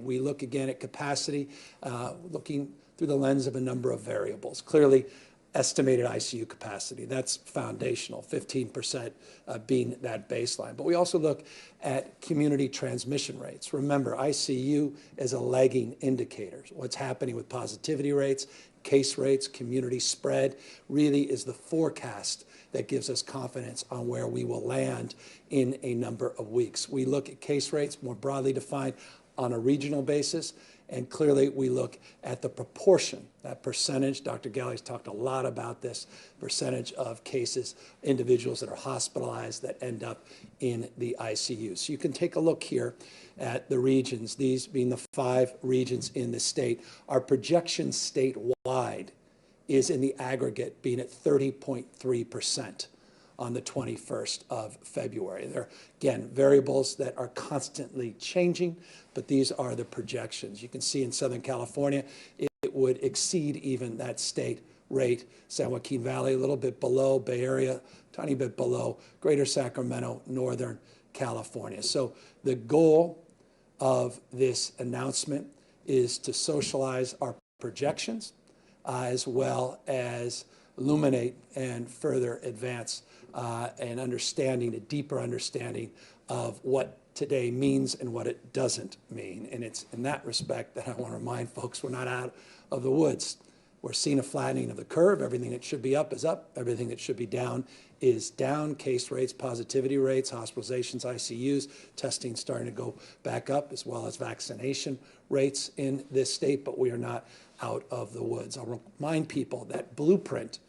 We look again at capacity, looking through the lens of a number of variables. Clearly, estimated ICU capacity, that's foundational, 15% being that baseline. But we also look at community transmission rates. Remember, ICU is a lagging indicator. What's happening with positivity rates, case rates, community spread, really is the forecast that gives us confidence on where we will land in a number of weeks. We look at case rates more broadly defined on a regional basis, and clearly we look at the proportion, that percentage. Dr. Galley's talked a lot about this percentage of cases, individuals that are hospitalized that end up in the ICU. So you can take a look here at the regions, these being the 5 regions in the state. Our projection statewide is in the aggregate being at 30.3% on the 21st of February. There are, again, variables that are constantly changing, but these are the projections. You can see in Southern California, it would exceed even that state rate. San Joaquin Valley, a little bit below, Bay Area, tiny bit below, Greater Sacramento, Northern California. So the goal of this announcement is to socialize our projections as well as illuminate and further advance an understanding, a deeper understanding of what today means and what it doesn't mean. And it's in that respect that I want to remind folks we're not out of the woods. We're seeing a flattening of the curve. Everything that should be up is up. Everything that should be down is down. Case rates, positivity rates, hospitalizations, ICUs, testing starting to go back up, as well as vaccination rates in this state, but we are not out of the woods. I'll remind people that blueprint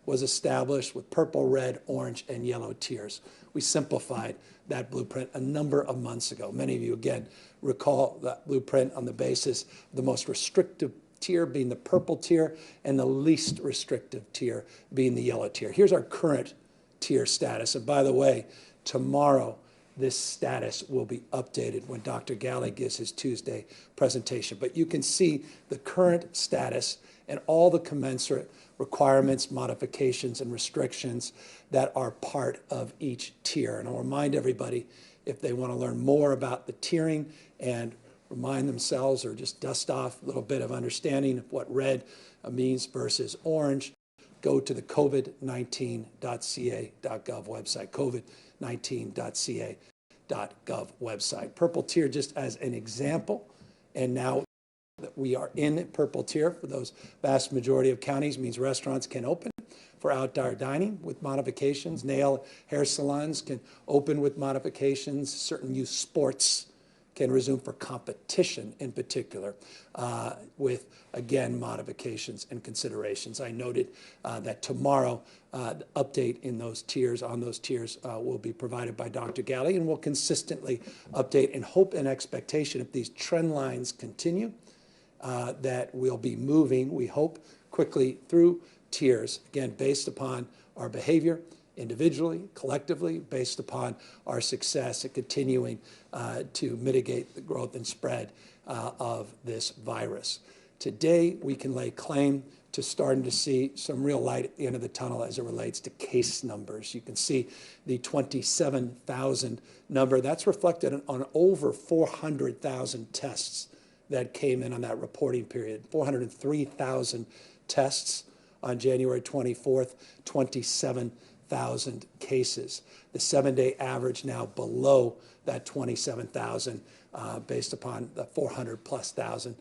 was established with purple, red, orange, and yellow tiers. We simplified that blueprint a number of months ago. Many of you, again, recall that blueprint on the basis of the most restrictive tier being the purple tier and the least restrictive tier being the yellow tier. Here's our current tier status. And by the way, tomorrow, this status will be updated when Dr. Galley gives his Tuesday presentation. But you can see the current status and all the commensurate requirements, modifications, and restrictions that are part of each tier. And I'll remind everybody, if they want to learn more about the tiering and remind themselves or just dust off a little bit of understanding of what red means versus orange, go to the covid19.ca.gov website, covid19.ca.gov website. Purple tier, just as an example, and now that we are in purple tier for those vast majority of counties, means restaurants can open for outdoor dining with modifications. Nail hair salons can open with modifications. Certain youth sports can resume for competition in particular with, again, modifications and considerations. I noted that tomorrow, the update in those tiers, on those tiers, will be provided by Dr. Galley, and will consistently update in hope and expectation if these trend lines continue, that we'll be moving, we hope, quickly through tiers, again, based upon our behavior, individually, collectively, based upon our success at continuing to mitigate the growth and spread of this virus. Today, we can lay claim to starting to see some real light at the end of the tunnel as it relates to case numbers. You can see the 27,000 number. That's reflected on over 400,000 tests that came in on that reporting period. 403,000 tests on January 24th, 27,000 cases. The 7-day average now below that 27,000 based upon the 400+ thousand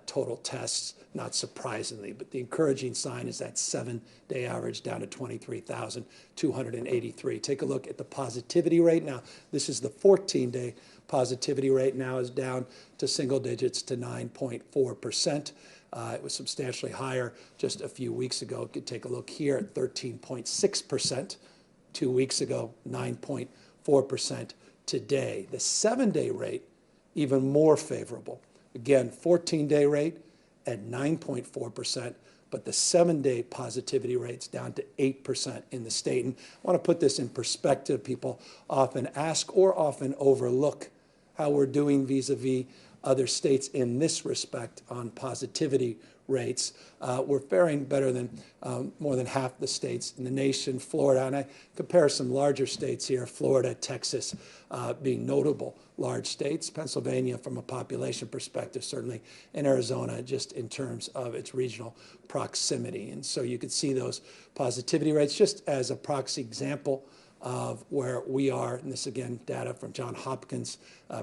total tests, not surprisingly. But the encouraging sign is that 7-day average down to 23,283. Take a look at the positivity rate. Now, this is the 14-day positivity rate, now is down to single digits to 9.4%. It was substantially higher just a few weeks ago. You could take a look here at 13.6%. 2 weeks ago, 9.4% today. The 7-day rate, even more favorable. Again, 14-day rate at 9.4%, but the 7-day positivity rate's down to 8% in the state. And I want to put this in perspective. People often ask or often overlook how we're doing vis-a-vis other states in this respect on positivity rates. We're faring better than more than half the states in the nation. Florida, and I compare some larger states here, Florida, Texas being notable large states, Pennsylvania from a population perspective certainly, and Arizona just in terms of its regional proximity. And so you could see those positivity rates just as a proxy example of where we are. And this, again, data from Johns Hopkins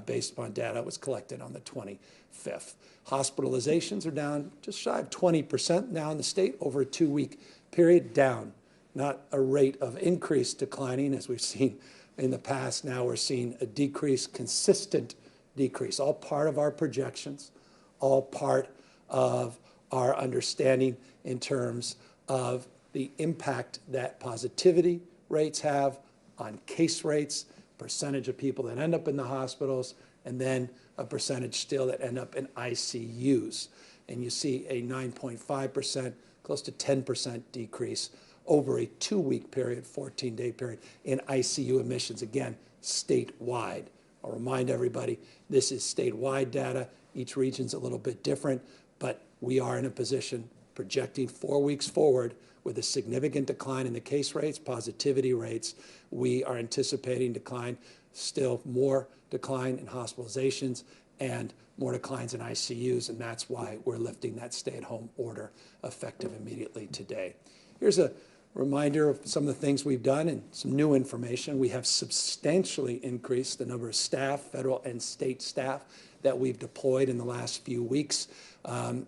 based upon data that was collected on the 25th. Hospitalizations are down just shy of 20% now in the state over a 2-week period, down. Not a rate of increase declining as we've seen in the past. Now we're seeing a decrease, consistent decrease, all part of our projections, all part of our understanding in terms of the impact that positivity rates have on case rates, percentage of people that end up in the hospitals, and then a percentage still that end up in ICUs. And you see a 9.5%, close to 10% decrease over a 2-week period, 14-day period in ICU admissions, again, statewide. I'll remind everybody, this is statewide data. Each region's a little bit different, but we are in a position projecting 4 weeks forward with a significant decline in the case rates, positivity rates. We are anticipating decline, still more decline in hospitalizations and more declines in ICUs, and that's why we're lifting that stay-at-home order effective immediately today. Here's a reminder of some of the things we've done and some new information. We have substantially increased the number of staff, federal and state staff, that we've deployed in the last few weeks.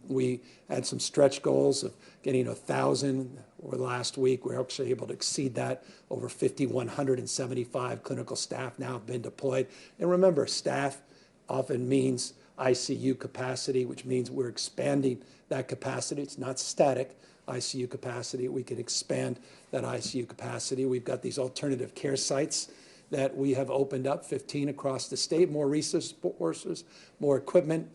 We had some stretch goals of getting 1,000 over the last week. We're actually able to exceed that. Over 5,175 clinical staff now have been deployed. And remember, staff often means ICU capacity, which means we're expanding that capacity. It's not static ICU capacity. We can expand that ICU capacity. We've got these alternative care sites that we have opened up, 15 across the state, more resources, more equipment,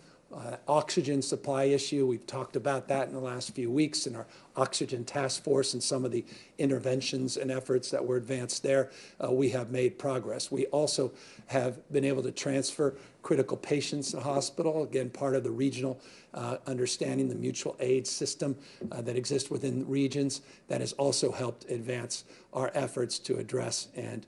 oxygen supply issue. We've talked about that in the last few weeks in our oxygen task force and some of the interventions and efforts that were advanced there. We have made progress. We also have been able to transfer critical patients to the hospital, again, part of the regional understanding, the mutual aid system that exists within regions that has also helped advance our efforts to address and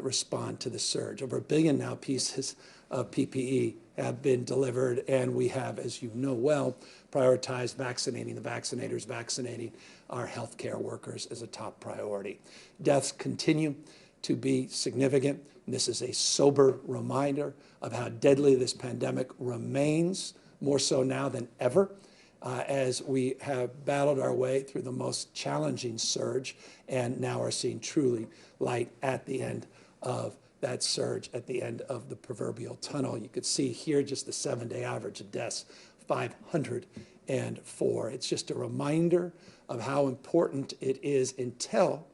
respond to the surge. Over 1 billion now pieces of PPE have been delivered, and we have, as you know well, prioritized vaccinating the vaccinators, vaccinating our healthcare workers as a top priority. Deaths continue to be significant, and this is a sober reminder of how deadly this pandemic remains, more so now than ever, as we have battled our way through the most challenging surge and now are seeing truly light at the end of that surge, at the end of the proverbial tunnel. You could see here just the 7-day average of deaths, 504. It's just a reminder of how important it is until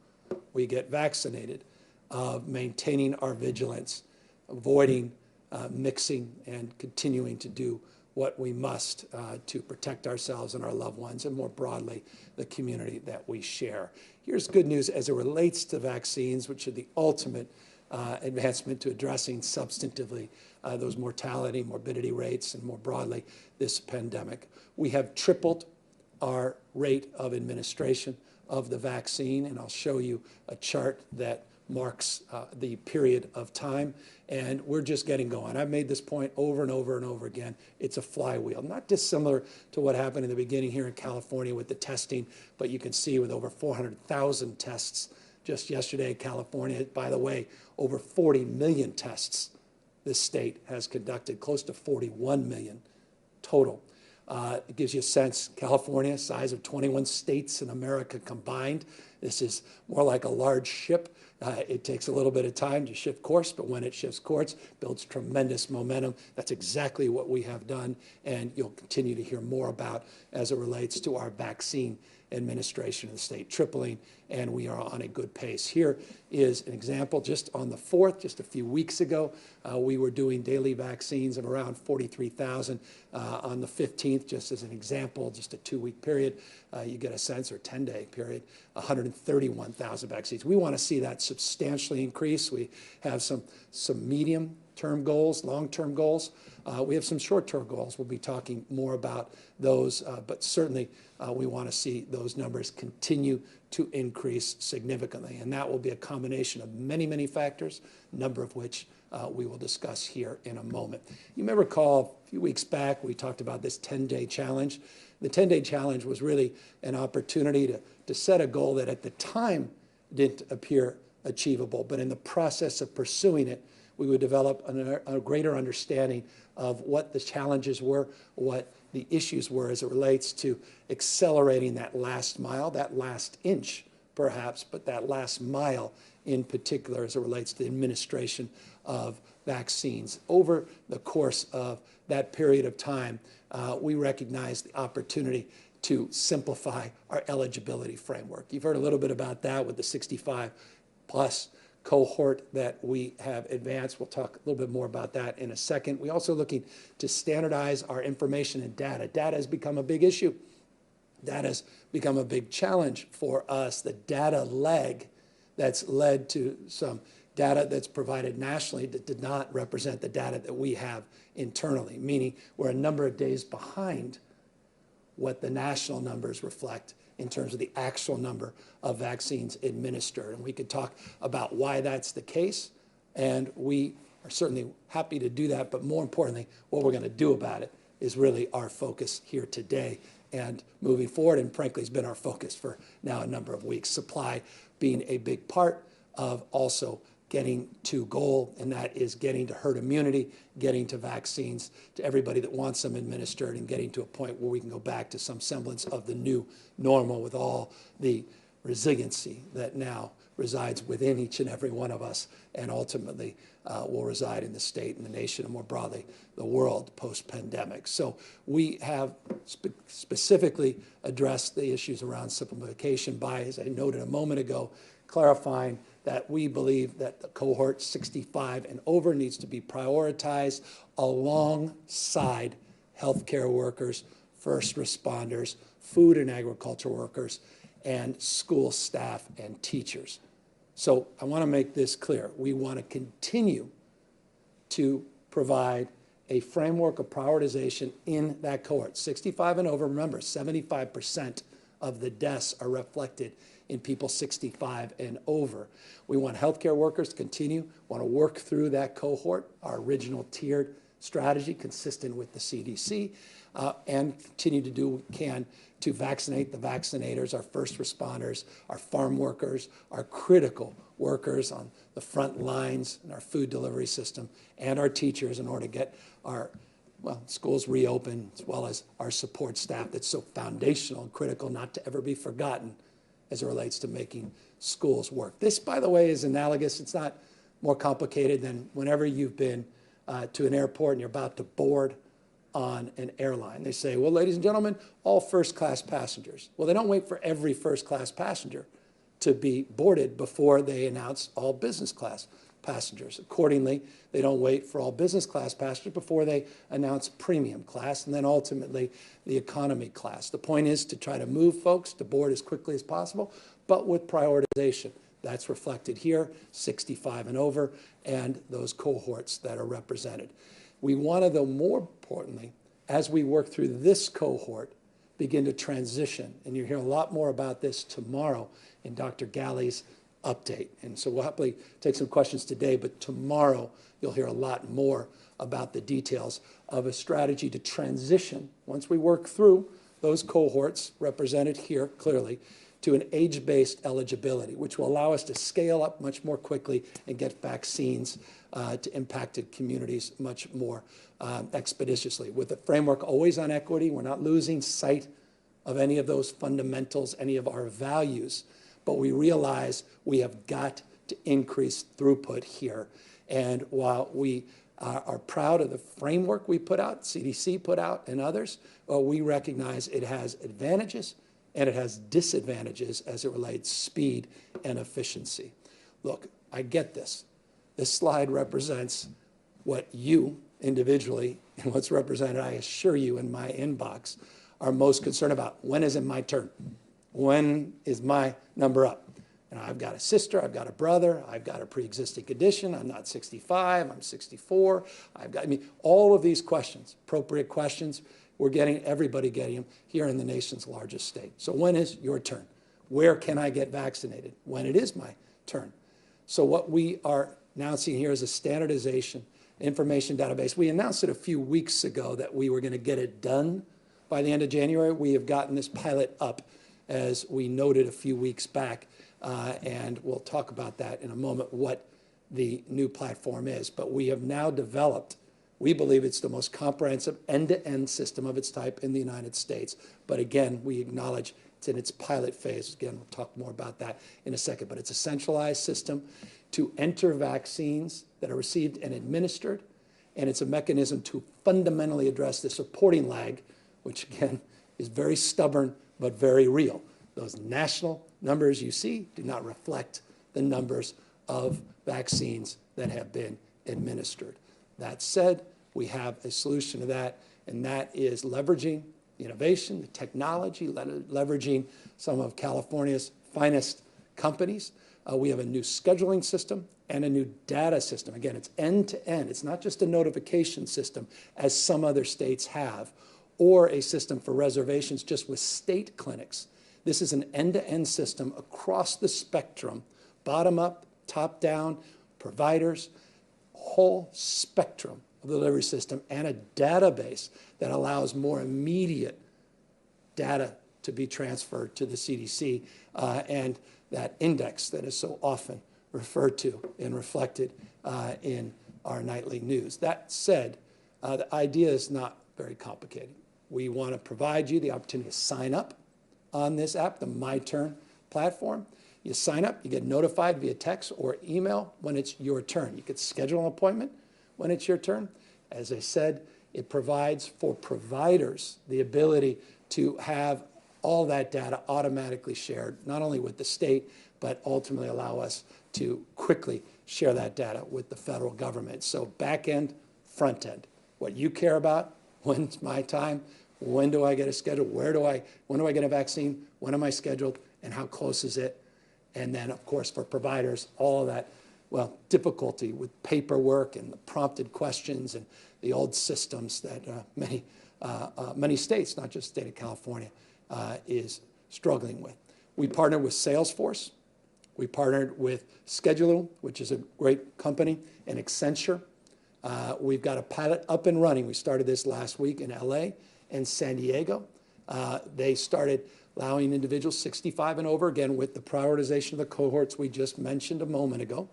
we get vaccinated, of maintaining our vigilance, avoiding mixing, and continuing to do what we must to protect ourselves and our loved ones, and more broadly, the community that we share. Here's good news as it relates to vaccines, which are the ultimate advancement to addressing substantively those mortality, morbidity rates, and more broadly, this pandemic. We have tripled our rate of administration of the vaccine, and I'll show you a chart that marks the period of time, and we're just getting going. I've made this point over and over and over again. It's a flywheel, not dissimilar to what happened in the beginning here in California with the testing, but you can see with over 400,000 tests just yesterday in California. By the way, over 40 million tests this state has conducted, close to 41 million total. It gives you a sense, California, size of 21 states in America combined. This is more like a large ship. It takes a little bit of time to shift course, but when it shifts course, it builds tremendous momentum. That's exactly what we have done, and you'll continue to hear more about as it relates to our vaccine administration in the state, tripling, and we are on a good pace. Here is an example. Just on the 4th, just a few weeks ago, we were doing daily vaccines of around 43,000. On the 15th, just as an example, just a 2-week period, you get a sense, or 10-day period, 131,000 vaccines. We want to see that substantially increase. We have some medium term goals, long-term goals. We have some short-term goals. We'll be talking more about those, but certainly we want to see those numbers continue to increase significantly. And that will be a combination of many, many factors, a number of which we will discuss here in a moment. You may recall a few weeks back we talked about this 10-day challenge. The 10-day challenge was really an opportunity to set a goal that at the time didn't appear achievable, but in the process of pursuing it, we would develop a greater understanding of what the challenges were, what the issues were as it relates to accelerating that last mile, that last inch perhaps, but that last mile in particular as it relates to the administration of vaccines. Over the course of that period of time, we recognized the opportunity to simplify our eligibility framework. You've heard a little bit about that with the 65 plus cohort that we have advanced. We'll talk a little bit more about that in a second. We're also looking to standardize our information and data. Data has become a big issue. Data has become a big challenge for us. The data lag that's led to some data that's provided nationally that did not represent the data that we have internally, meaning we're a number of days behind what the national numbers reflect in terms of the actual number of vaccines administered. And we could talk about why that's the case, and we are certainly happy to do that, but more importantly, what we're going to do about it is really our focus here today and moving forward, and frankly, has been our focus for now a number of weeks. Supply being a big part of also getting to goal, and that is getting to herd immunity, getting to vaccines to everybody that wants them administered, and getting to a point where we can go back to some semblance of the new normal with all the resiliency that now resides within each and every one of us, and ultimately will reside in the state and the nation and more broadly the world post-pandemic. So we have specifically addressed the issues around simplification by, as I noted a moment ago, clarifying that we believe that the cohort 65 and over needs to be prioritized alongside healthcare workers, first responders, food and agriculture workers, and school staff and teachers. So I want to make this clear. We want to continue to provide a framework of prioritization in that cohort. 65 and over, remember, 75% of the deaths are reflected in people 65 and over. We want healthcare workers to continue, want to work through that cohort, our original tiered strategy consistent with the CDC, and continue to do what we can to vaccinate the vaccinators, our first responders, our farm workers, our critical workers on the front lines in our food delivery system, and our teachers in order to get our schools reopened, as well as our support staff that's so foundational and critical not to ever be forgotten as it relates to making schools work. This, by the way, is analogous. It's not more complicated than whenever you've been to an airport and you're about to board on an airline. They say, well, ladies and gentlemen, all first-class passengers. Well, they don't wait for every first-class passenger to be boarded before they announce all business-class passengers. Accordingly, they don't wait for all business-class passengers before they announce premium class and then ultimately the economy class. The point is to try to move folks to board as quickly as possible, but with prioritization. That's reflected here, 65 and over, and those cohorts that are represented. We want to, though, more importantly, as we work through this cohort, begin to transition. And you'll hear a lot more about this tomorrow in Dr. Galley's update. And so we'll happily take some questions today, but tomorrow you'll hear a lot more about the details of a strategy to transition, once we work through those cohorts represented here clearly, to an age-based eligibility, which will allow us to scale up much more quickly and get vaccines to impacted communities much more expeditiously. With the framework always on equity, we're not losing sight of any of those fundamentals, any of our values, but we realize we have got to increase throughput here. And while we are proud of the framework we put out, CDC put out, and others, we recognize it has advantages and it has disadvantages as it relates speed and efficiency. Look, I get this. This slide represents what you individually and what's represented, I assure you, in my inbox are most concerned about. When is it my turn? When is my number up? And And I've got a sister, I've got a brother, I've got a pre-existing condition, I'm not 65, I'm 64, all of these questions, appropriate questions, everybody getting them here in the nation's largest state. So when is your turn? Where can I get vaccinated? When it is my turn. So what we are announcing here is a standardization information database. We announced it a few weeks ago that we were going to get it done by the end of January. We have gotten this pilot up, as we noted a few weeks back, and we'll talk about that in a moment, what the new platform is. But we have now developed, we believe it's the most comprehensive end-to-end system of its type in the United States. But again, we acknowledge it's in its pilot phase. Again, we'll talk more about that in a second. But it's a centralized system to enter vaccines that are received and administered. And it's a mechanism to fundamentally address the supporting lag, which again is very stubborn but very real. Those national numbers you see do not reflect the numbers of vaccines that have been administered. That said, we have a solution to that, and that is leveraging the innovation, the technology, leveraging some of California's finest companies. We have a new scheduling system and a new data system. Again, it's end-to-end. It's not just a notification system, as some other states have, or a system for reservations just with state clinics. This is an end-to-end system across the spectrum, bottom-up, top-down, providers, whole spectrum of the delivery system, and a database that allows more immediate data to be transferred to the CDC, and that index that is so often referred to and reflected in our nightly news. That said, the idea is not very complicated. We want to provide you the opportunity to sign up on this app, the My Turn platform. You sign up, you get notified via text or email when it's your turn. You could schedule an appointment when it's your turn. As I said, it provides for providers the ability to have all that data automatically shared, not only with the state, but ultimately allow us to quickly share that data with the federal government. So back end, front end, what you care about, when's my time, when do I get a schedule, when do I get a vaccine, when am I scheduled, and how close is it? And then, of course, for providers, all of that, well, difficulty with paperwork and the prompted questions and the old systems that many states, not just the state of California, is struggling with. We partnered with Salesforce. We partnered with Schedule, which is a great company, and Accenture. We've got a pilot up and running. We started this last week in LA and San Diego. They started allowing individuals 65 and over, again, with the prioritization of the cohorts we just mentioned a moment ago,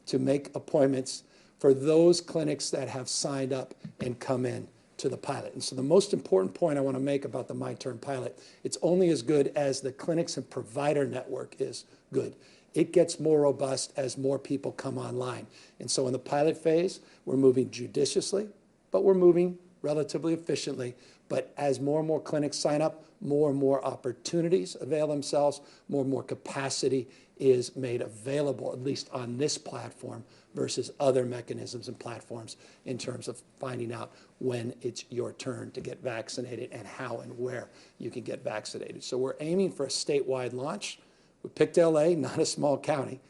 to make appointments for those clinics that have signed up and come in to the pilot. And so the most important point I want to make about the My Turn pilot, it's only as good as the clinics and provider network is good. It gets more robust as more people come online. And so in the pilot phase, we're moving judiciously, but we're moving relatively efficiently. But as more and more clinics sign up, more and more opportunities avail themselves, more and more capacity is made available, at least on this platform, versus other mechanisms and platforms in terms of finding out when it's your turn to get vaccinated and how and where you can get vaccinated. So we're aiming for a statewide launch. We picked LA, not a small county,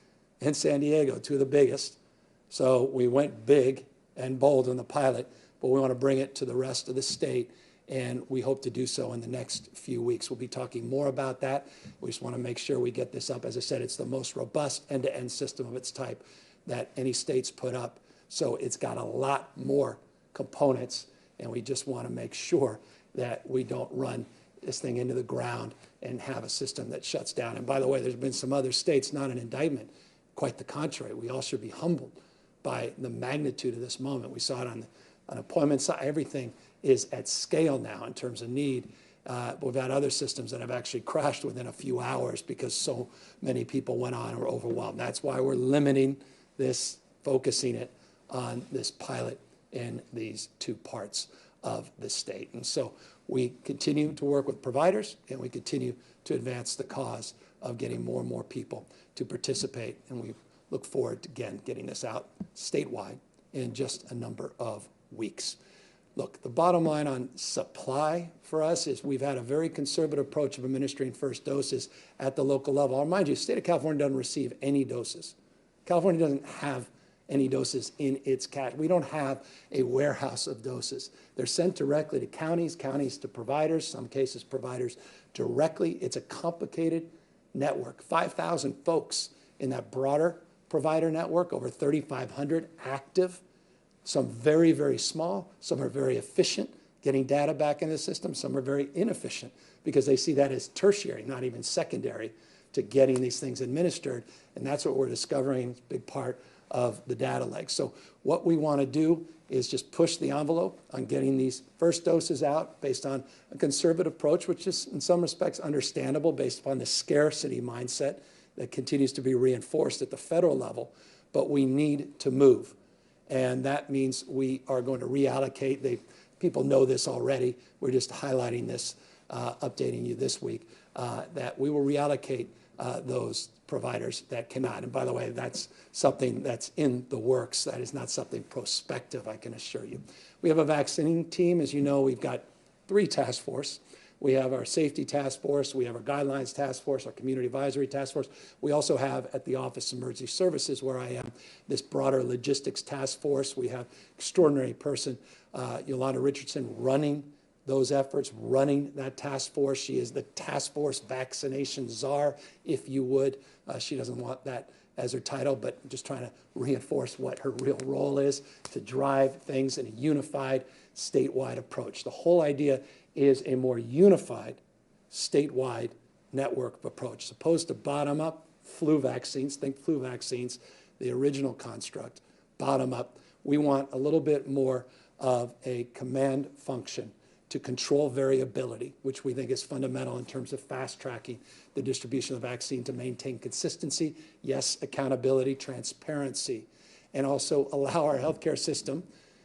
and San Diego, two of the biggest. So we went big and bold in the pilot, but we want to bring it to the rest of the state, and we hope to do so in the next few weeks. We'll be talking more about that. We just want to make sure we get this up. As I said, it's the most robust end-to-end system of its type that any state's put up. So it's got a lot more components, and we just want to make sure that we don't run this thing into the ground and have a system that shuts down. And by the way, there's been some other states, not an indictment, quite the contrary. We all should be humbled by the magnitude of this moment. We saw it on appointment side. Everything is at scale now in terms of need. We've had other systems that have actually crashed within a few hours because so many people went on and were overwhelmed. That's why we're limiting this, focusing it on this pilot in these two parts of the state. And so we continue to work with providers, and we continue to advance the cause of getting more and more people to participate. And we look forward to, again, getting this out statewide in just a number of weeks. look, the bottom line on supply for us is we've had a very conservative approach of administering first doses at the local level. I'll remind you, the state of California doesn't receive any doses. California doesn't have any doses in its cache. We don't have a warehouse of doses. They're sent directly to counties, counties to providers, some cases providers directly. It's a complicated network. 5,000 folks in that broader provider network, over 3,500 active. Some very, very small, some are very efficient getting data back in the system, some are very inefficient because they see that as tertiary, not even secondary to getting these things administered. And that's what we're discovering, it's a big part of the data lake. So what we want to do is just push the envelope on getting these first doses out based on a conservative approach, which is in some respects understandable based upon the scarcity mindset that continues to be reinforced at the federal level. But we need to move. And that means we are going to reallocate. People know this already. We're just highlighting this, updating you this week, that we will reallocate those providers that cannot. And by the way, that's something that's in the works. That is not something prospective, I can assure you. We have a vaccine team. As you know, we've got 3 task forces. We have our safety task force, we have our guidelines task force, our community advisory task force. We also have at the Office of Emergency Services, where I am, this broader logistics task force. We have extraordinary person, Yolanda Richardson, running those efforts, running that task force. She is the task force vaccination czar, if you would. She doesn't want that as her title, but just trying to reinforce what her real role is, to drive things in a unified statewide approach. The whole idea is a more unified statewide network approach, as opposed to bottom-up flu vaccines. Think flu vaccines, the original construct, bottom-up. We want a little bit more of a command function to control variability, which we think is fundamental in terms of fast-tracking the distribution of the vaccine to maintain consistency, yes, accountability, transparency, and also allow our healthcare system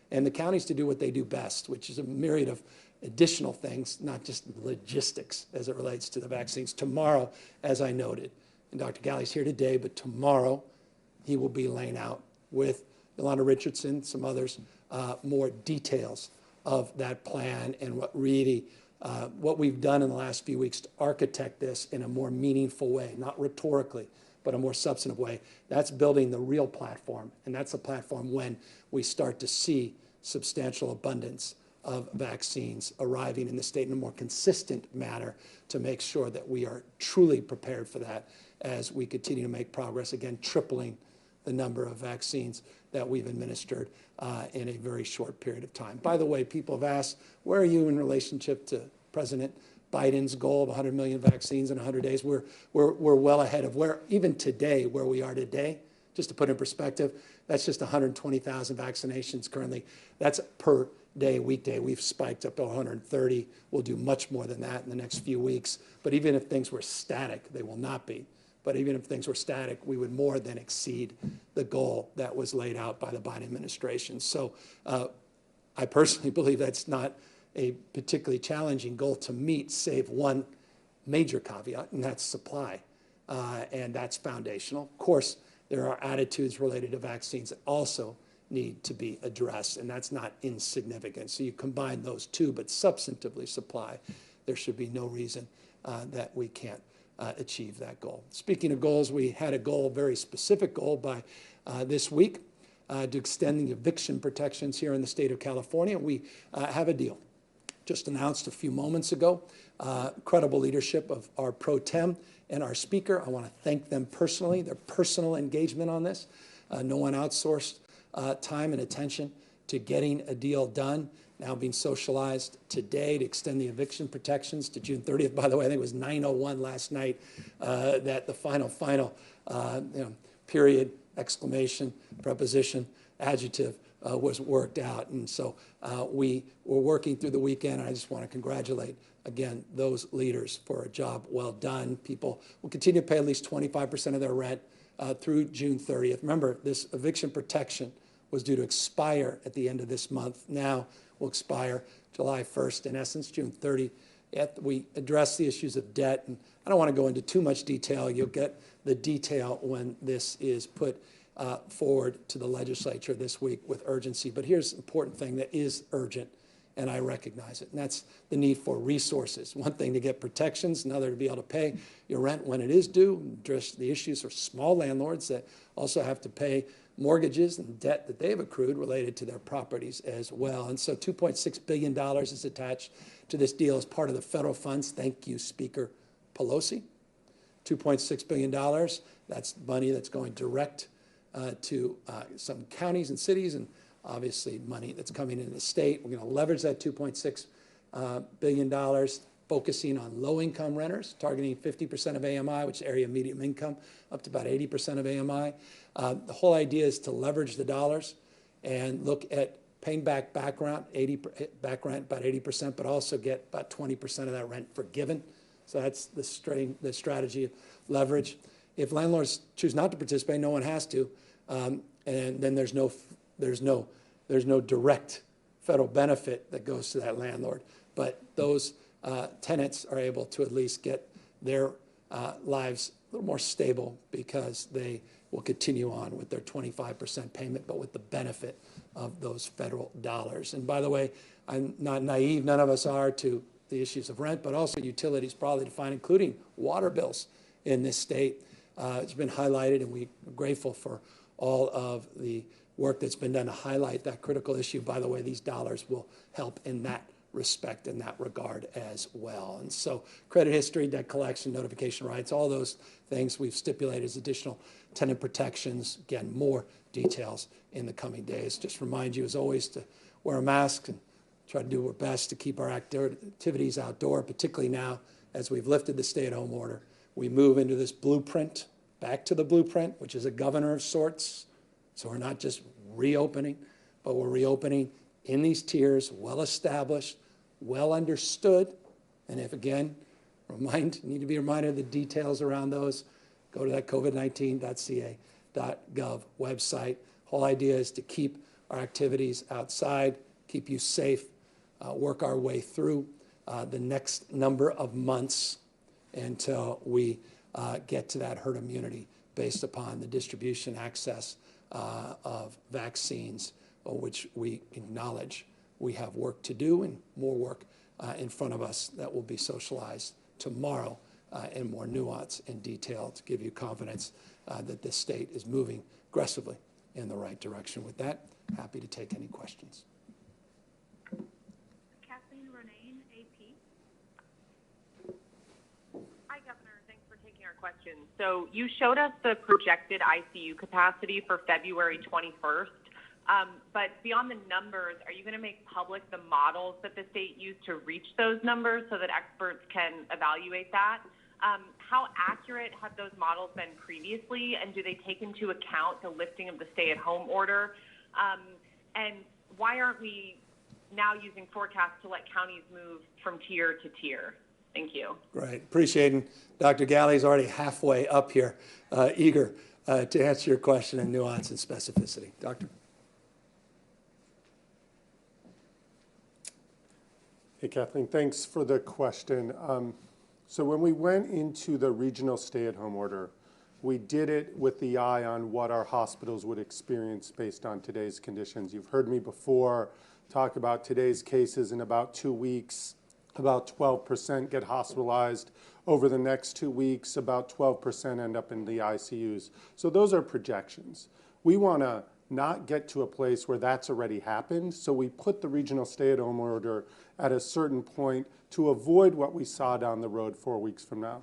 and the counties to do what they do best, which is a myriad of additional things, not just logistics as it relates to the vaccines. Tomorrow, as I noted, and Dr. Galley's here today, but tomorrow he will be laying out with Yolanda Richardson, some others, more details of that plan and what really, what we've done in the last few weeks to architect this in a more meaningful way, not rhetorically, but a more substantive way. That's building the real platform, and that's a platform when we start to see substantial abundance of vaccines arriving in the state in a more consistent manner to make sure that we are truly prepared for that as we continue to make progress, again, tripling the number of vaccines that we've administered in a very short period of time. By the way, people have asked, where are you in relationship to President Biden's goal of 100 million vaccines in 100 days? We're well ahead of where, even today, where we are today. Just to put in perspective, that's just 120,000 vaccinations currently. That's per day, weekday. We've spiked up to 130. We'll do much more than that in the next few weeks. But even if things were static, they will not be. But even if things were static, we would more than exceed the goal that was laid out by the Biden administration. So I personally believe that's not a particularly challenging goal to meet, save one major caveat, and that's supply. And that's foundational. Of course, there are attitudes related to vaccines that also need to be addressed, and that's not insignificant. So you combine those two, but substantively supply, there should be no reason that we can't achieve that goal. Speaking of goals, we had a goal, a very specific goal by this week to extend the eviction protections here in the state of California. We have a deal just announced a few moments ago. Credible leadership of our pro tem and our speaker. I want to thank them personally, their personal engagement on this. No one outsourced time and attention to getting a deal done, now being socialized today to extend the eviction protections to June 30th. By the way, I think it was 9:01 last night that the final period, exclamation, preposition, adjective was worked out. And so we were working through the weekend. I just want to congratulate, again, those leaders for a job well done. People will continue to pay at least 25% of their rent through June 30th. Remember, this eviction protection was due to expire at the end of this month. Now will expire July 1st, in essence, June 30th. We address the issues of debt, and I don't want to go into too much detail. You'll get the detail when this is put forward to the legislature this week with urgency. But here's the important thing that is urgent and I recognize it. And that's the need for resources. One thing to get protections, another to be able to pay your rent when it is due, address the issues for small landlords that also have to pay mortgages and debt that they've accrued related to their properties as well. And so $2.6 billion is attached to this deal as part of the federal funds. Thank you, Speaker Pelosi. $2.6 billion, that's money that's going direct to some counties and cities, and obviously money that's coming into the state. We're going to leverage that $2.6 billion, focusing on low-income renters, targeting 50% of AMI, which is area median income, up to about 80% of AMI. The whole idea is to leverage the dollars and look at paying back rent about 80%, but also get about 20% of that rent forgiven. So that's the strategy of leverage. If landlords choose not to participate, no one has to, and then there's no direct federal benefit that goes to that landlord. But those tenants are able to at least get their lives a little more stable because they will continue on with their 25% payment, but with the benefit of those federal dollars. And by the way, I'm not naive, none of us are, to the issues of rent, but also utilities broadly defined, including water bills in this state. It's been highlighted, and we're grateful for all of the work that's been done to highlight that critical issue. By the way, these dollars will help in that respect, in that regard as well. And so credit history, debt collection, notification rights, all those things we've stipulated as additional tenant protections. Again, more details in the coming days. Just remind you, as always, to wear a mask and try to do our best to keep our activities outdoor, particularly now as we've lifted the stay-at-home order. We move into this blueprint, back to the blueprint, which is a governor of sorts. So we're not just reopening, but we're reopening in these tiers, well-established, well understood. And if, again, need to be reminded of the details around those, go to that covid19.ca.gov website. Whole idea is to keep our activities outside, keep you safe, work our way through the next number of months until we get to that herd immunity based upon the distribution access of vaccines, which we acknowledge we have work to do and more work in front of us that will be socialized tomorrow in more nuance and detail to give you confidence that this state is moving aggressively in the right direction. With that, happy to take any questions. Question. So you showed us the projected ICU capacity for February 21st, but beyond the numbers, are you going to make public the models that the state used to reach those numbers so that experts can evaluate that? How accurate have those models been previously, and do they take into account the lifting of the stay-at-home order? And why aren't we now using forecasts to let counties move from tier to tier? Thank you. Great. Appreciate it. Dr. Galley's already halfway up here, eager to answer your question in nuance and specificity. Doctor? Hey, Kathleen, thanks for the question. So when we went into the regional stay-at-home order, we did it with the eye on what our hospitals would experience based on today's conditions. You've heard me before talk about today's cases in about 2 weeks. About 12% get hospitalized. Over the next 2 weeks, about 12% end up in the ICUs. So those are projections. We want to not get to a place where that's already happened, so we put the regional stay-at-home order at a certain point to avoid what we saw down the road 4 weeks from now.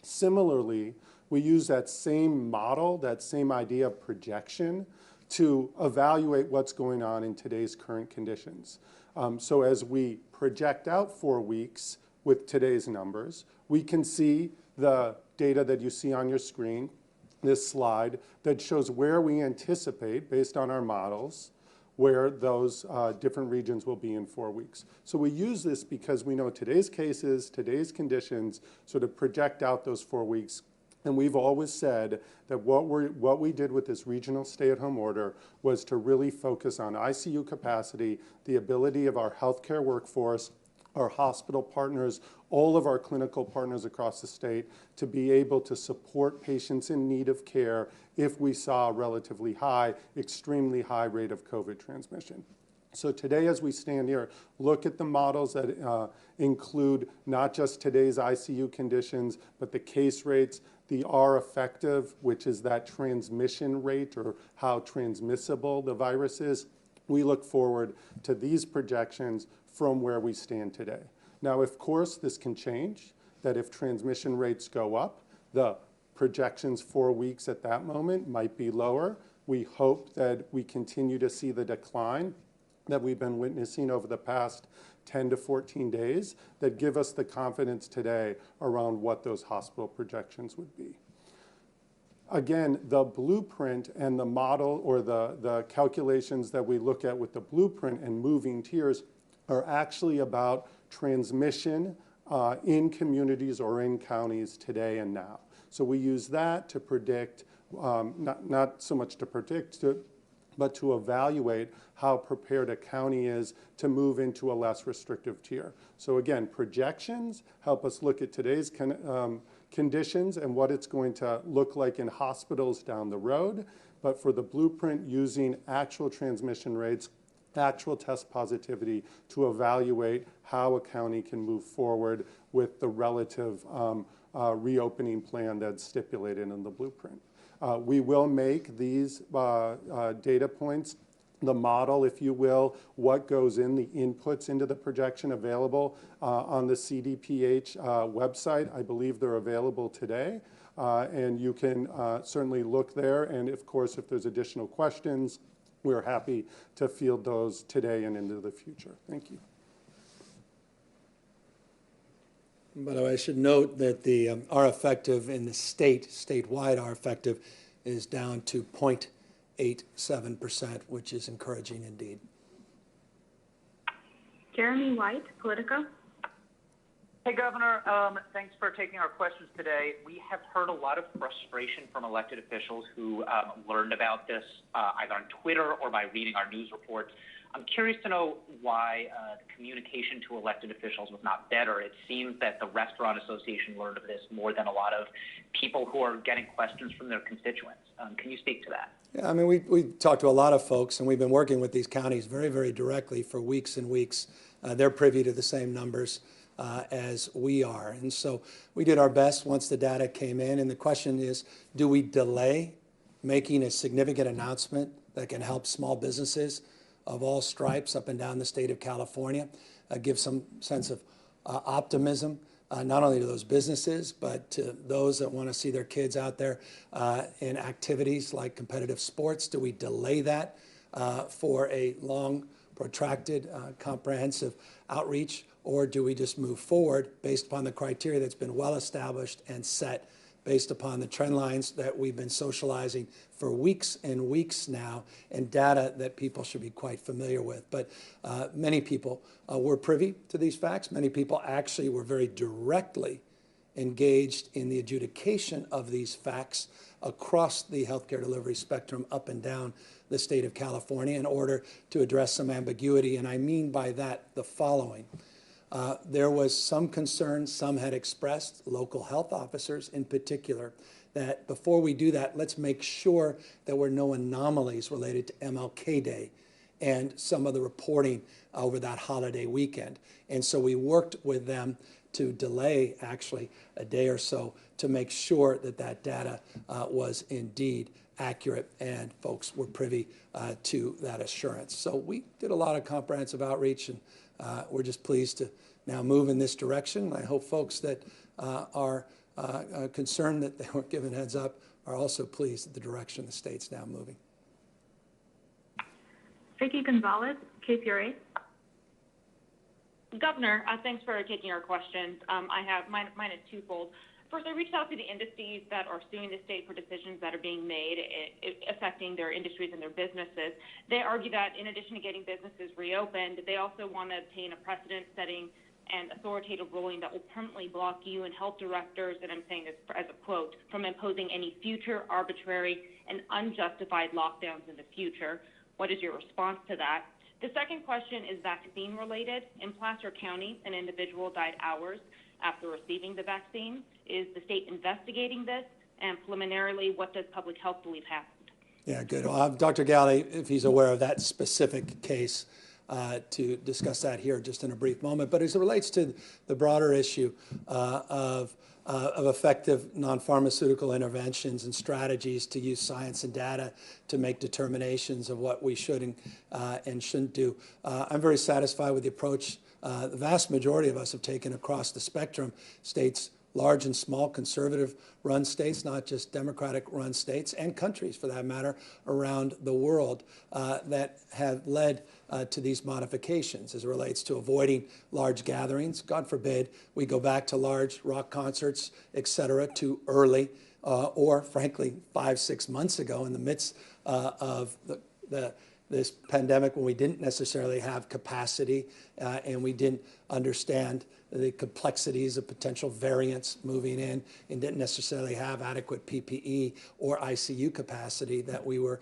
Similarly, we use that same model, that same idea of projection, to evaluate what's going on in today's current conditions. So as we project out 4 weeks with today's numbers, we can see the data that you see on your screen, this slide, that shows where we anticipate, based on our models, where those different regions will be in 4 weeks. So we use this because we know today's cases, today's conditions, sort of project out those 4 weeks. And we've always said that what we did with this regional stay-at-home order was to really focus on ICU capacity, the ability of our healthcare workforce, our hospital partners, all of our clinical partners across the state to be able to support patients in need of care if we saw a relatively high, extremely high rate of COVID transmission. So today, as we stand here, look at the models that include not just today's ICU conditions, but the case rates, the R effective, which is that transmission rate or how transmissible the virus is. We look forward to these projections from where we stand today. Now, of course, this can change, that if transmission rates go up, the projections 4 weeks at that moment might be lower. We hope that we continue to see the decline that we've been witnessing over the past 10 to 14 days that give us the confidence today around what those hospital projections would be. Again, the blueprint and the model or the calculations that we look at with the blueprint and moving tiers are actually about transmission in communities or in counties today and now. So we use that to predict, not so much to predict, but to evaluate how prepared a county is to move into a less restrictive tier. So again, projections help us look at today's conditions and what it's going to look like in hospitals down the road. But for the blueprint, using actual transmission rates, actual test positivity to evaluate how a county can move forward with the relative reopening plan that's stipulated in the blueprint. We will make these data points, the model, if you will, what goes in, the inputs into the projection available on the CDPH website. I believe they're available today. And you can certainly look there. And of course, if there's additional questions, we're happy to field those today and into the future. Thank you. By the way, I should note that the R effective in the statewide R effective is down to 0.87%, which is encouraging indeed. Jeremy White, Politico. Hey, Governor. Thanks for taking our questions today. We have heard a lot of frustration from elected officials who learned about this either on Twitter or by reading our news reports. I'm curious to know why the communication to elected officials was not better. It seems that the Restaurant Association learned of this more than a lot of people who are getting questions from their constituents. Can you speak to that? Yeah, I mean, we talked to a lot of folks, and we've been working with these counties very, very directly for weeks and weeks. They're privy to the same numbers as we are. And so we did our best once the data came in. And the question is, do we delay making a significant announcement that can help small businesses of all stripes up and down the state of California, give some sense of optimism, not only to those businesses, but to those that want to see their kids out there in activities like competitive sports? Do we delay that for a long, protracted, comprehensive outreach, or do we just move forward based upon the criteria that's been well established and set based upon the trend lines that we've been socializing for weeks and weeks now, and data that people should be quite familiar with? But many people were privy to these facts. Many people actually were very directly engaged in the adjudication of these facts across the healthcare delivery spectrum up and down the state of California in order to address some ambiguity. And I mean by that the following. There was some concern, some had expressed, local health officers in particular, that before we do that, let's make sure there were no anomalies related to MLK Day and some of the reporting over that holiday weekend. And so we worked with them to delay actually a day or so to make sure that that data was indeed accurate and folks were privy to that assurance. So we did a lot of comprehensive outreach, and we're just pleased to now move in this direction. I hope folks that are concerned that they weren't given heads up are also pleased at the direction the state's now moving. Vicki Gonzalez, KPRA. Governor, thanks for taking our questions. I have mine is twofold. First, I reached out to the industries that are suing the state for decisions that are being made affecting their industries and their businesses. They argue that in addition to getting businesses reopened, they also want to obtain a precedent-setting and authoritative ruling that will permanently block you and health directors, and I'm saying this as a quote, from imposing any future arbitrary and unjustified lockdowns in the future. What is your response to that? The second question is vaccine related. In Placer County, an individual died hours after receiving the vaccine. Is the state investigating this? And preliminarily, what does public health believe happened? Yeah, good. I'll have Dr. Galley, if he's aware of that specific case, to discuss that here just in a brief moment. But as it relates to the broader issue of effective non-pharmaceutical interventions and strategies to use science and data to make determinations of what we should and shouldn't do, I'm very satisfied with the approach the vast majority of us have taken across the spectrum, states large and small, conservative-run states, not just Democratic-run states, and countries, for that matter, around the world that have led to these modifications as it relates to avoiding large gatherings. God forbid we go back to large rock concerts, et cetera, too early, or frankly, 5-6 months ago in the midst of this pandemic when we didn't necessarily have capacity and we didn't understand the complexities of potential variants moving in and didn't necessarily have adequate PPE or ICU capacity, that we were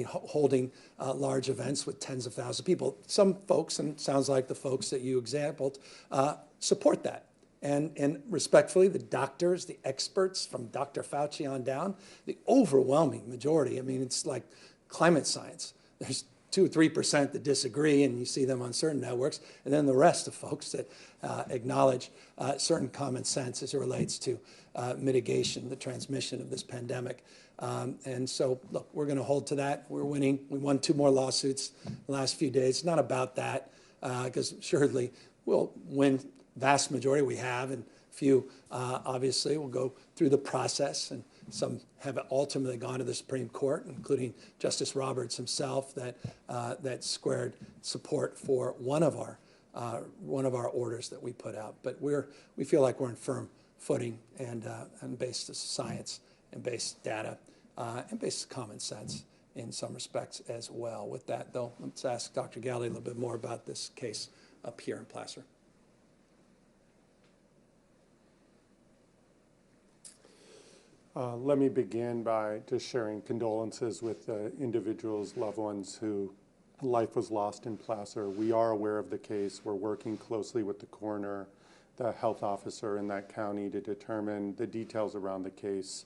holding large events with tens of thousands of people. Some folks, and it sounds like the folks that you exampled, support that. And respectfully, the doctors, the experts from Dr. Fauci on down, the overwhelming majority, I mean, it's like climate science. There's 2 or 3% that disagree, and you see them on certain networks, and then the rest of folks that acknowledge certain common sense as it relates to mitigation, the transmission of this pandemic. And so, look, we're going to hold to that. We're winning. We won 2 more lawsuits in the last few days. It's not about that, because assuredly we'll win vast majority. We have, and few obviously will go through the process, and some have ultimately gone to the Supreme Court, including Justice Roberts himself, that squared support for one of our orders that we put out. But we feel like we're in firm footing and based on science and based data and based common sense in some respects as well. With that, though, let's ask Dr. Galley a little bit more about this case up here in Placer. Let me begin by just sharing condolences with the individuals, loved ones who life was lost in Placer. We are aware of the case. We're working closely with the coroner, the health officer in that county to determine the details around the case.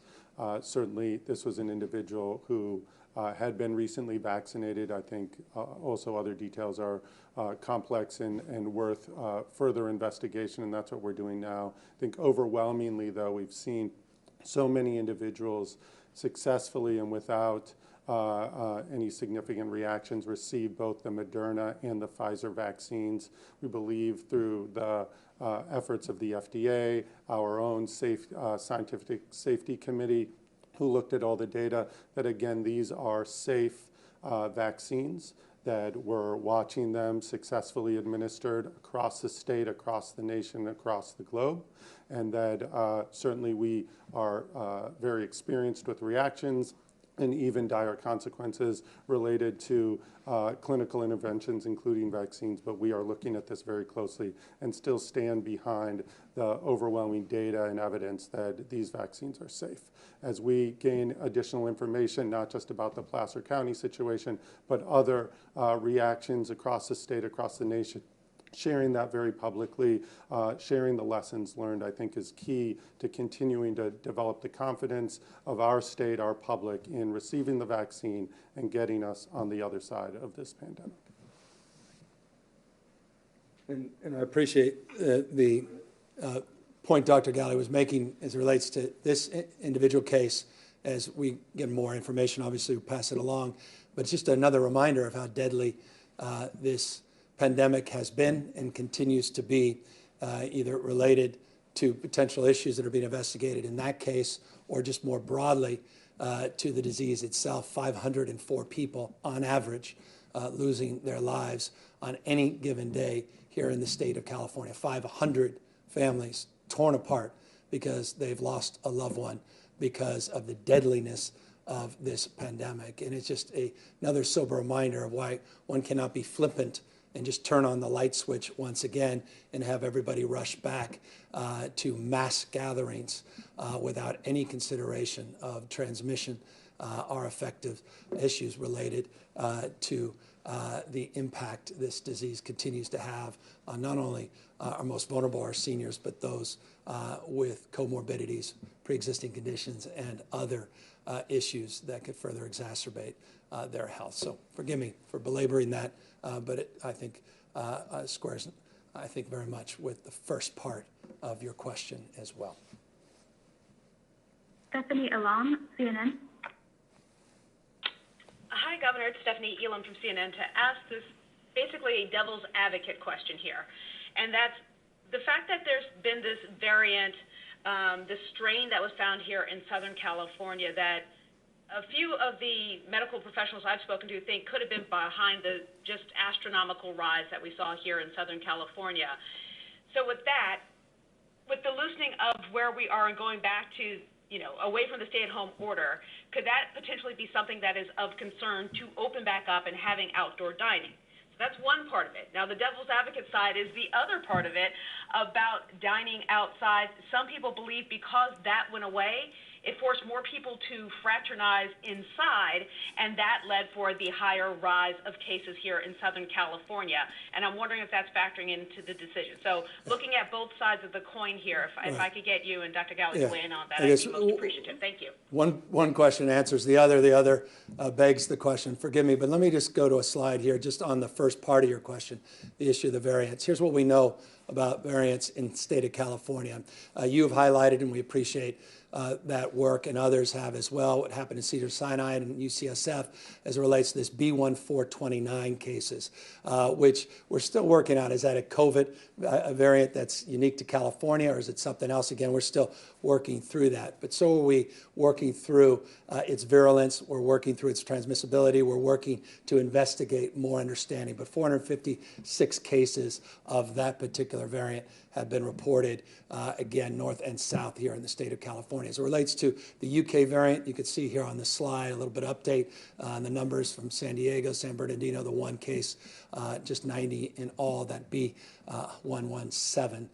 Certainly, this was an individual who had been recently vaccinated. I think also other details are complex and worth further investigation, and that's what we're doing now. I think overwhelmingly, though, we've seen so many individuals successfully and without any significant reactions receive both the Moderna and the Pfizer vaccines. We believe through the efforts of the FDA, our own scientific safety committee, who looked at all the data, that again, these are safe vaccines, that we're watching them successfully administered across the state, across the nation, across the globe, and that certainly we are very experienced with reactions and even dire consequences related to clinical interventions, including vaccines. But we are looking at this very closely and still stand behind the overwhelming data and evidence that these vaccines are safe. As we gain additional information, not just about the Placer County situation, but other reactions across the state, across the nation, sharing that very publicly, sharing the lessons learned, I think is key to continuing to develop the confidence of our state, our public, in receiving the vaccine and getting us on the other side of this pandemic. And I appreciate the point Dr. Galley was making as it relates to this individual case. As we get more information, obviously we'll pass it along. But it's just another reminder of how deadly this pandemic has been and continues to be, either related to potential issues that are being investigated in that case or just more broadly to the disease itself. 504 people on average losing their lives on any given day here in the state of California. 500 families torn apart because they've lost a loved one because of the deadliness of this pandemic. And it's just another sober reminder of why one cannot be flippant and just turn on the light switch once again and have everybody rush back to mass gatherings without any consideration of transmission or effective issues related to the impact this disease continues to have on not only our most vulnerable, our seniors, but those with comorbidities, pre-existing conditions, and other issues that could further exacerbate their health. So forgive me for belaboring that, but I think squares, I think, very much with the first part of your question as well. Stephanie Elam, CNN. Hi, Governor. It's Stephanie Elam from CNN to ask this basically a devil's advocate question here. And that's the fact that there's been this variant, this strain that was found here in Southern California that a few of the medical professionals I've spoken to think could have been behind the just astronomical rise that we saw here in Southern California. So with that, with the loosening of where we are and going back to, away from the stay-at-home order, could that potentially be something that is of concern to open back up and having outdoor dining? So that's one part of it. Now, the devil's advocate side is the other part of it about dining outside. Some people believe because that went away, it forced more people to fraternize inside, and that led for the higher rise of cases here in Southern California. And I'm wondering if that's factoring into the decision. So looking at both sides of the coin here, if I could get you and Dr. Galley to weigh in on that, I'd be most appreciative. Thank you. One question answers the other begs the question. Forgive me, but let me just go to a slide here just on the first part of your question, the issue of the variants. Here's what we know about variants in the state of California. You have highlighted, and we appreciate that work, and others have as well, what happened in Cedars-Sinai and UCSF as it relates to this B1429 cases, which we're still working on. Is that a COVID variant that's unique to California, or is it something else? Again, we're still working through that. But so are we working through its virulence. We're working through its transmissibility. We're working to investigate more understanding. But 456 cases of that particular variant have been reported, again, north and south here in the state of California. As it relates to the UK variant, you can see here on the slide a little bit of update on the numbers from San Diego, San Bernardino, the one case, just 90 in all, that B117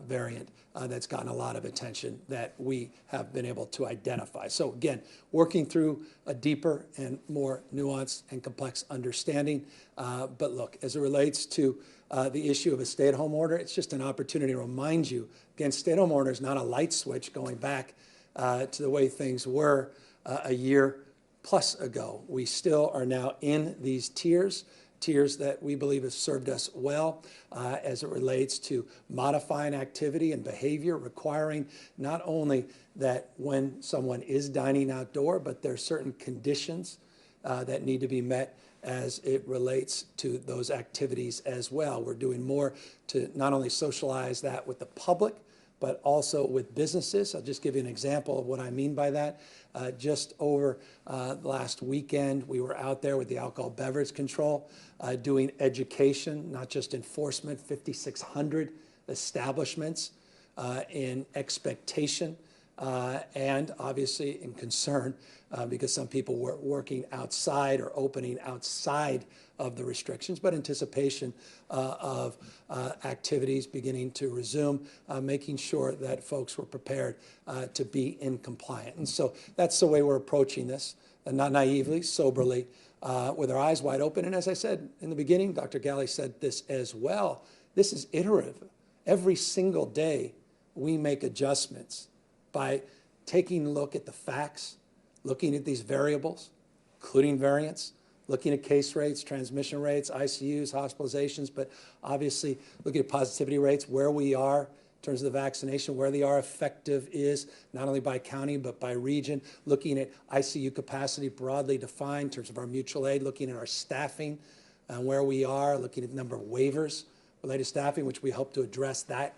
variant that's gotten a lot of attention that we have been able to identify. So again, working through a deeper and more nuanced and complex understanding. But look, as it relates to the issue of a stay-at-home order, it's just an opportunity to remind you, again, stay-at-home order is not a light switch going back to the way things were a year plus ago. We still are now in these tiers that we believe have served us well as it relates to modifying activity and behavior, requiring not only that when someone is dining outdoor, but there are certain conditions that need to be met as it relates to those activities as well. We're doing more to not only socialize that with the public, but also with businesses. I'll just give you an example of what I mean by that. Just over last weekend, we were out there with the alcohol beverage control, doing education, not just enforcement, 5,600 establishments in expectation and obviously in concern because some people were working outside or opening outside of the restrictions, but anticipation of activities beginning to resume, making sure that folks were prepared to be in compliance. And so that's the way we're approaching this, and not naively, soberly, with our eyes wide open. And as I said in the beginning, Dr. Galley said this as well, this is iterative. Every single day we make adjustments by taking a look at the facts, looking at these variables, including variants, looking at case rates, transmission rates, ICUs, hospitalizations, but obviously looking at positivity rates, where we are in terms of the vaccination, where they are effective is, not only by county, but by region, looking at ICU capacity broadly defined in terms of our mutual aid, looking at our staffing and where we are, looking at the number of waivers related to staffing, which we hope to address that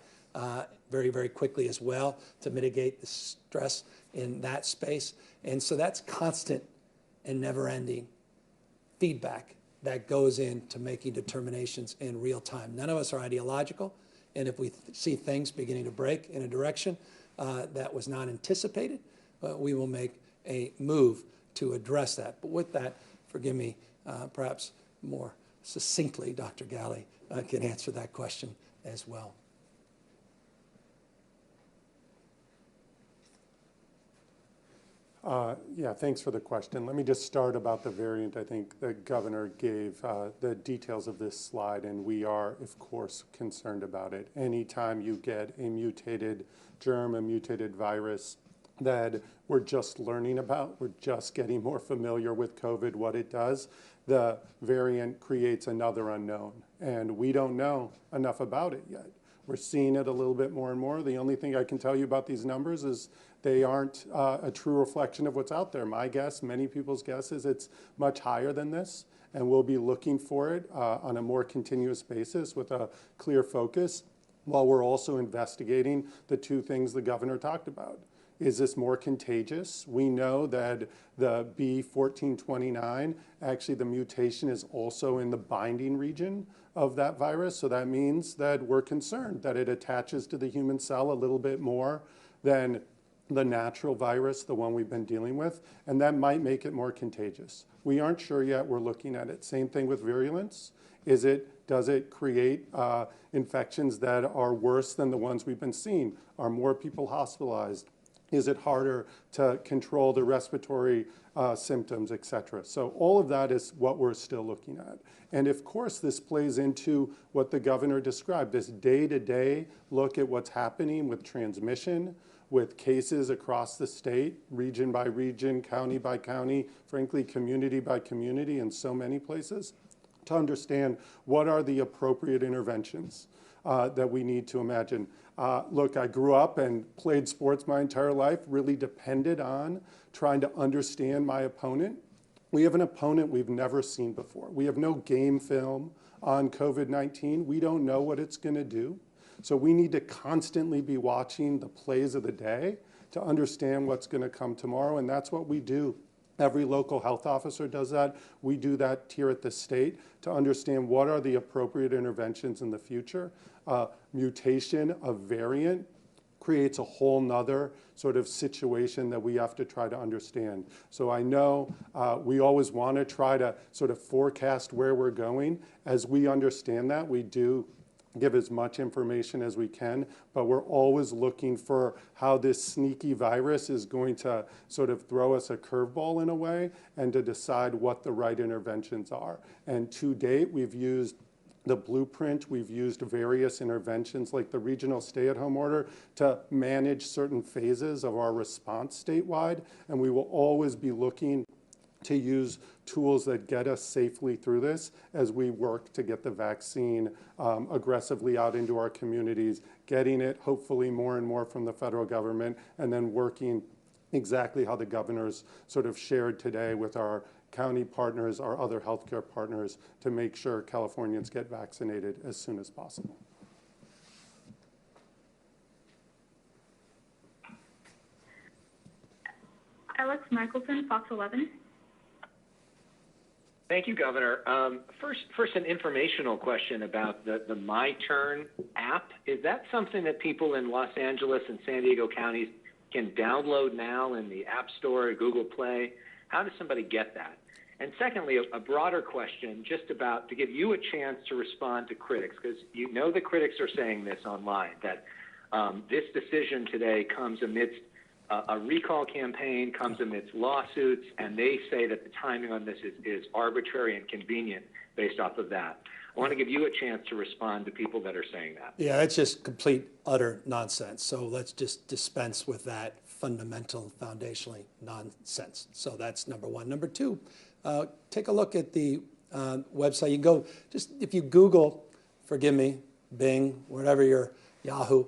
very, very quickly as well to mitigate the stress in that space. And so that's constant and never-ending feedback that goes into making determinations in real time. None of us are ideological, and if we see things beginning to break in a direction that was not anticipated, we will make a move to address that. But with that, forgive me, perhaps more succinctly, Dr. Galley can answer that question as well. Yeah, thanks for the question. Let me just start about the variant. I think the governor gave the details of this slide, and we are, of course, concerned about it. Anytime you get a mutated germ, a mutated virus, that we're just learning about. We're just getting more familiar with COVID, what it does. The variant creates another unknown, and we don't know enough about it yet. We're seeing it a little bit more and more. The only thing I can tell you about these numbers is they aren't a true reflection of what's out there. My guess, many people's guess, is it's much higher than this, and we'll be looking for it on a more continuous basis with a clear focus, while we're also investigating the two things the governor talked about. Is this more contagious? We know that the B1429, actually the mutation is also in the binding region of that virus. So that means that we're concerned that it attaches to the human cell a little bit more than the natural virus, the one we've been dealing with, and that might make it more contagious. We aren't sure yet. We're looking at it. Same thing with virulence. Does it create infections that are worse than the ones we've been seeing? Are more people hospitalized? Is it harder to control the respiratory symptoms, et cetera? So all of that is what we're still looking at. And of course, this plays into what the governor described, this day-to-day look at what's happening with transmission, with cases across the state, region by region, county by county, frankly, community by community in so many places, to understand what are the appropriate interventions that we need to imagine. Look, I grew up and played sports my entire life, really depended on trying to understand my opponent. We have an opponent we've never seen before. We have no game film on COVID-19. We don't know what it's going to do. So we need to constantly be watching the plays of the day to understand what's going to come tomorrow, and that's what we do. Every local health officer does that. We do that here at the state to understand what are the appropriate interventions in the future. Mutation of variant creates a whole nother sort of situation that we have to try to understand. So I know we always want to try to sort of forecast where we're going. As we understand that, we do give as much information as we can, but we're always looking for how this sneaky virus is going to sort of throw us a curveball in a way and to decide what the right interventions are. And to date, we've used the blueprint, we've used various interventions like the regional stay-at-home order to manage certain phases of our response statewide, and we will always be looking to use tools that get us safely through this as we work to get the vaccine aggressively out into our communities, getting it hopefully more and more from the federal government, and then working exactly how the governors sort of shared today with our county partners, our other healthcare partners, to make sure Californians get vaccinated as soon as possible. Alex Michelson, Fox 11. Thank you, Governor. First, an informational question about the My Turn app. Is that something that people in Los Angeles and San Diego counties can download now in the App Store or Google Play? How does somebody get that? And secondly, a broader question just about to give you a chance to respond to critics, because you know the critics are saying this online, that this decision today comes amidst a recall campaign, comes amidst lawsuits, and they say that the timing on this is arbitrary and convenient based off of that. I want to give you a chance to respond to people that are saying that. Yeah, that's just complete, utter nonsense. So let's just dispense with that fundamental, foundationally nonsense. So that's number one. Number two, take a look at the website. You can go, just if you Google, forgive me, Bing, whatever your Yahoo,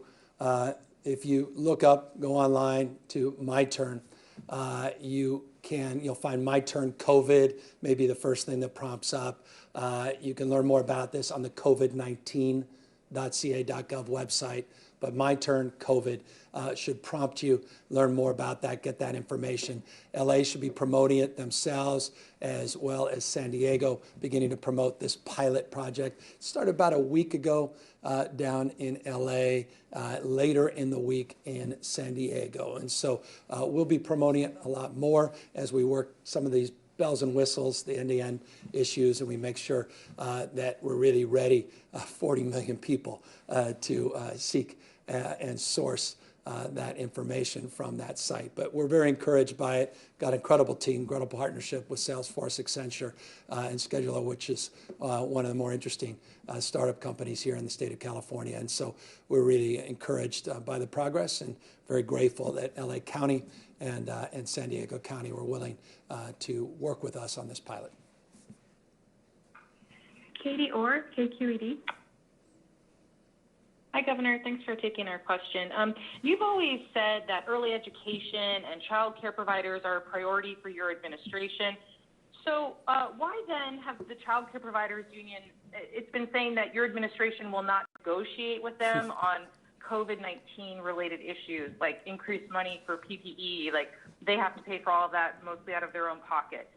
if you look up, go online to My Turn, you'll find My Turn COVID, maybe the first thing that prompts up. You can learn more about this on the covid19.ca.gov website. But My Turn COVID should prompt you, learn more about that, get that information. LA should be promoting it themselves, as well as San Diego, beginning to promote this pilot project. It started about a week ago down in LA, later in the week in San Diego. And so we'll be promoting it a lot more as we work some of these bells and whistles, the end-to-end issues, and we make sure that we're really ready, 40 million people, to seek and source that information from that site. But we're very encouraged by it. Got an incredible team, incredible partnership with Salesforce, Accenture, and Scheduler, which is one of the more interesting startup companies here in the state of California. And so we're really encouraged by the progress and very grateful that LA County and San Diego County were willing to work with us on this pilot. Katie Orr, KQED. Hi, Governor. Thanks for taking our question. You've always said that early education and child care providers are a priority for your administration. So why then have the child care providers union, it's been saying that your administration will not negotiate with them on COVID-19 related issues, like increased money for PPE, like they have to pay for all of that mostly out of their own pocket.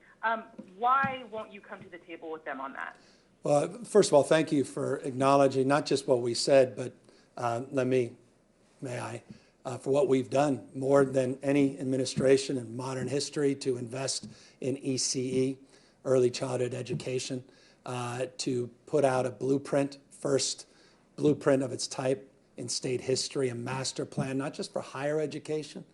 Why won't you come to the table with them on that? Well, first of all, thank you for acknowledging not just what we said, but for what we've done more than any administration in modern history to invest in ECE, early childhood education, to put out a blueprint, first blueprint of its type in state history, a master plan, not just for higher education,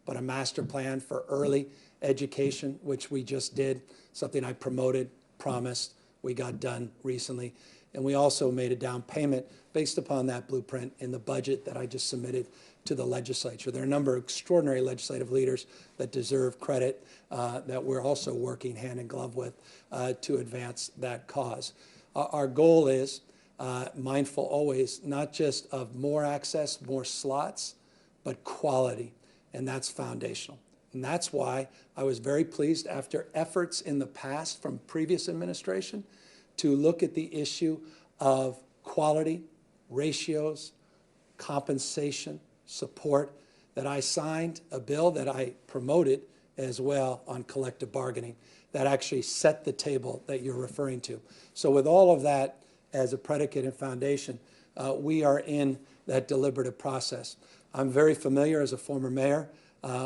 but a master plan for early education, which we just did, something I promoted, promised, we got done recently. And we also made a down payment based upon that blueprint in the budget that I just submitted to the legislature. There are a number of extraordinary legislative leaders that deserve credit that we're also working hand in glove with to advance that cause. Our goal is mindful always, not just of more access, more slots, but quality, and that's foundational. And that's why I was very pleased after efforts in the past from previous administration to look at the issue of quality, ratios, compensation, support, that I signed a bill that I promoted as well on collective bargaining that actually set the table that you're referring to. So with all of that as a predicate and foundation, we are in that deliberative process. I'm very familiar as a former mayor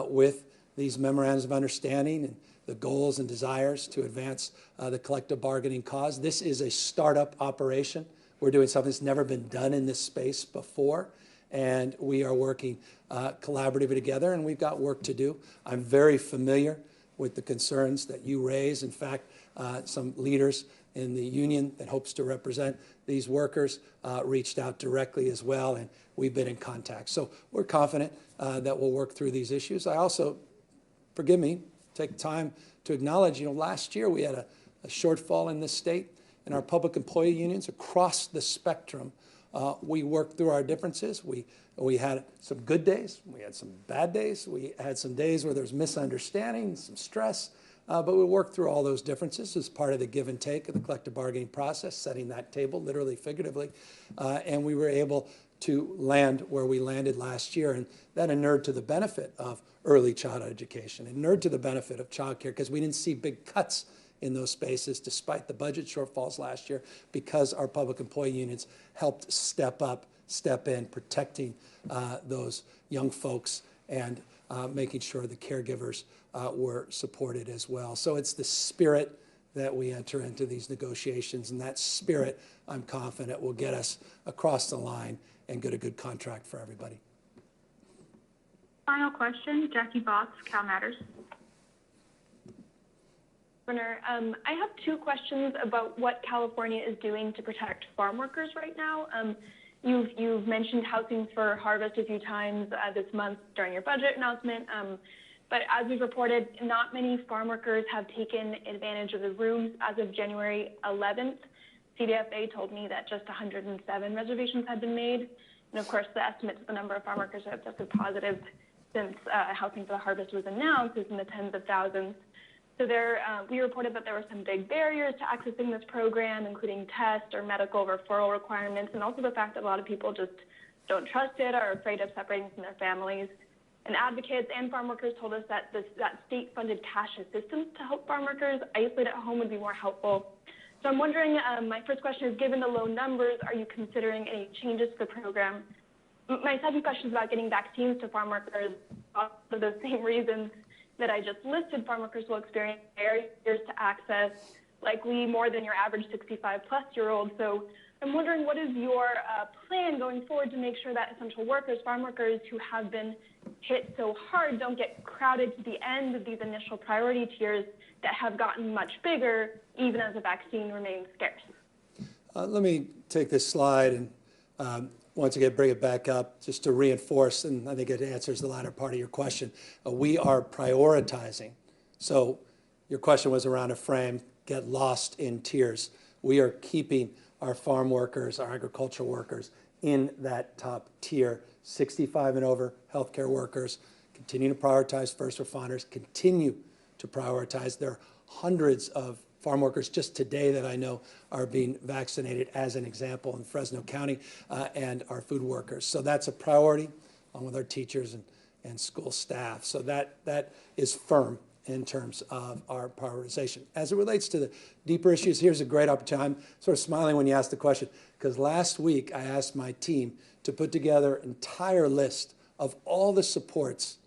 with these memorandums of understanding and the goals and desires to advance the collective bargaining cause. This is a startup operation. We're doing something that's never been done in this space before, and we are working collaboratively together, and we've got work to do. I'm very familiar with the concerns that you raise. In fact, some leaders in the union that hopes to represent these workers reached out directly as well, and we've been in contact. So we're confident that we'll work through these issues. I also, forgive me, take time to acknowledge, last year we had a shortfall in this state in our public employee unions across the spectrum. We worked through our differences. We had some good days. We had some bad days. We had some days where there's misunderstanding, some stress, but we worked through all those differences as part of the give and take of the collective bargaining process, setting that table, literally, figuratively, and we were able to land where we landed last year, and that inured to the benefit of early childhood education, inured to the benefit of child care, because we didn't see big cuts in those spaces despite the budget shortfalls last year, because our public employee unions helped step in, protecting those young folks and making sure the caregivers were supported as well. So it's the spirit that we enter into these negotiations, and that spirit, I'm confident, will get us across the line and get a good contract for everybody. Final question, Jackie Botts, Cal Matters. Governor, I have two questions about what California is doing to protect farm workers right now. You've mentioned housing for harvest a few times this month during your budget announcement, but as we've reported, not many farm workers have taken advantage of the rooms. As of January 11th, CDFA told me that just 107 reservations had been made. And of course, the estimate of the number of farm workers who have tested positive since housing for the harvest was announced is in the tens of thousands. So we reported that there were some big barriers to accessing this program, including test or medical referral requirements, and also the fact that a lot of people just don't trust it or are afraid of separating from their families. And advocates and farm workers told us that that state-funded cash assistance to help farm workers isolate at home would be more helpful. So I'm wondering, my first question is, given the low numbers, are you considering any changes to the program? My second question is about getting vaccines to farm workers for the same reasons that I just listed. Farm workers will experience barriers to access, likely more than your average 65-plus-year-old. So I'm wondering, what is your plan going forward to make sure that essential workers, farm workers who have been hit so hard, don't get crowded to the end of these initial priority tiers that have gotten much bigger, even as the vaccine remains scarce? Let me take this slide and once again bring it back up just to reinforce, and I think it answers the latter part of your question. We are prioritizing. So your question was around a frame, get lost in tiers. We are keeping our farm workers, our agricultural workers in that top tier, 65 and over healthcare workers, continue to prioritize first responders, continue to prioritize. There are hundreds of farm workers just today that I know are being vaccinated, as an example, in Fresno County, and our food workers. So that's a priority, along with our teachers and school staff. So that is firm in terms of our prioritization. As it relates to the deeper issues, here's a great opportunity. I'm sort of smiling when you asked the question, because last week I asked my team to put together an entire list of all the supports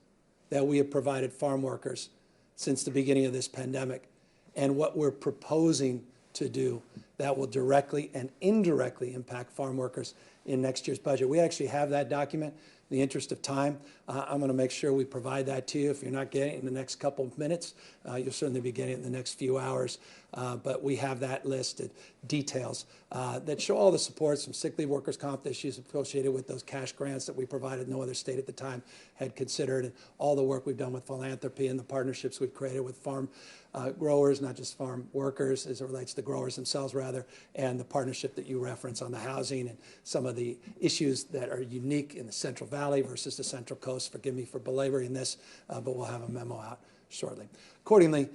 that we have provided farm workers since the beginning of this pandemic, and what we're proposing to do that will directly and indirectly impact farm workers in next year's budget. We actually have that document. In the interest of time, I'm going to make sure we provide that to you. If you're not getting it in the next couple of minutes, you'll certainly be getting it in the next few hours. But we have that listed, details that show all the supports from sick leave, workers' comp issues associated with those cash grants that we provided no other state at the time had considered, and all the work we've done with philanthropy and the partnerships we've created with farm growers, not just farm workers, as it relates to growers themselves, rather, and the partnership that you reference on the housing and some of the issues that are unique in the Central Valley versus the Central Coast. Forgive me for belaboring this, but we'll have a memo out shortly. Accordingly,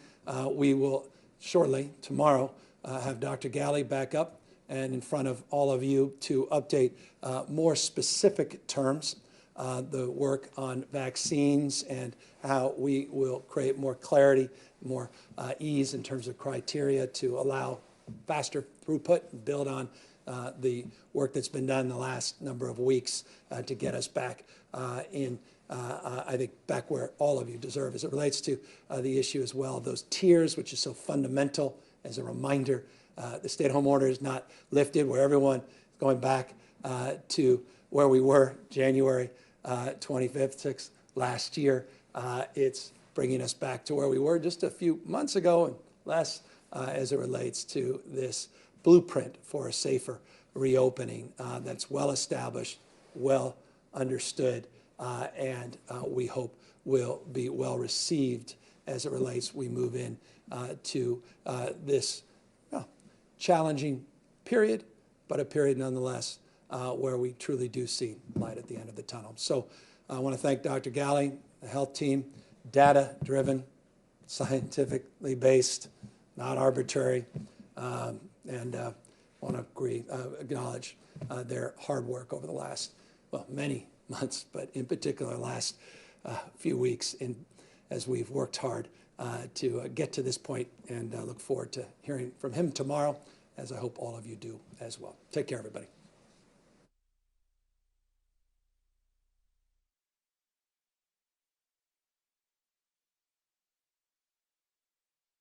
we will shortly, tomorrow, have Dr. Galley back up and in front of all of you to update more specific terms, the work on vaccines and how we will create more clarity, more ease in terms of criteria to allow faster throughput and build on the work that's been done in the last number of weeks to get us back I think back where all of you deserve. As it relates to the issue as well, those tiers, which is so fundamental. As a reminder, the stay-at-home order is not lifted, where everyone is going back to where we were January 25th, 6th last year. It's bringing us back to where we were just a few months ago, and less as it relates to this blueprint for a safer reopening that's well established, well understood, and we hope will be well received as it relates, we move in to this challenging period, but a period nonetheless where we truly do see light at the end of the tunnel. So I want to thank Dr. Galley, the health team, data-driven, scientifically based, not arbitrary, and I want to acknowledge their hard work over the last, well, many months, but in particular last few weeks as we've worked hard to get to this point, and look forward to hearing from him tomorrow, as I hope all of you do as well. Take care, everybody.